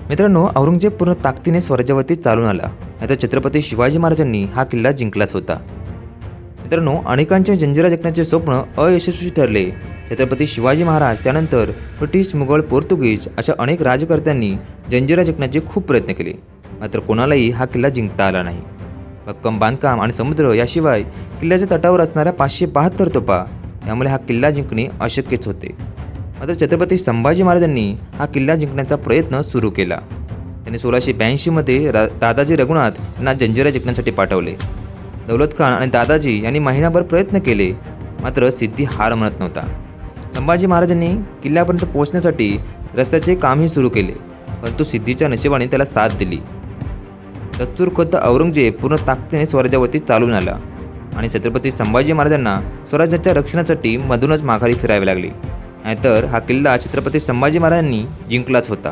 मित्रांनो, औरंगजेब पूर्ण ताकदीने स्वराज्यावरती चालून आला, नाहीतर छत्रपती शिवाजी महाराजांनी हा किल्ला जिंकलाच होता. मित्रांनो, अनेकांचे जंजिरा जिंकण्याचे स्वप्न अयशस्वी ठरले. छत्रपती शिवाजी महाराज त्यानंतर ब्रिटिश, मुघल, पोर्तुगीज अशा अनेक राजकर्त्यांनी जंजिरा जिंकण्याचे खूप प्रयत्न केले, मात्र कोणालाही हा किल्ला जिंकता आला नाही. भक्कम बांधकाम आणि समुद्र याशिवाय किल्ल्याच्या तटावर असणाऱ्या 572 तोफा यामुळे हा किल्ला जिंकणे अशक्यच होते. मात्र छत्रपती संभाजी महाराजांनी हा किल्ला जिंकण्याचा प्रयत्न सुरू केला. त्यांनी 1682मध्ये दादाजी रघुनाथ यांना जंजिरा जिंकण्यासाठी पाठवले. दौलत खान आणि दादाजी यांनी महिनाभर प्रयत्न केले, मात्र सिद्धी हार म्हणत नव्हता. संभाजी महाराजांनी किल्ल्यापर्यंत पोहोचण्यासाठी रस्त्याचे कामही सुरू केले, परंतु सिद्धीच्या नशिबाने त्याला साथ दिली. दस्तूरखुद्द औरंगजेब पूर्ण ताकदीने स्वराज्यावरती चालून आला आणि छत्रपती संभाजी महाराजांना स्वराज्याच्या रक्षणासाठी मधूनच माघारी फिरावे लागले, नाहीतर हा किल्ला छत्रपती संभाजी महाराजांनी जिंकलाच होता.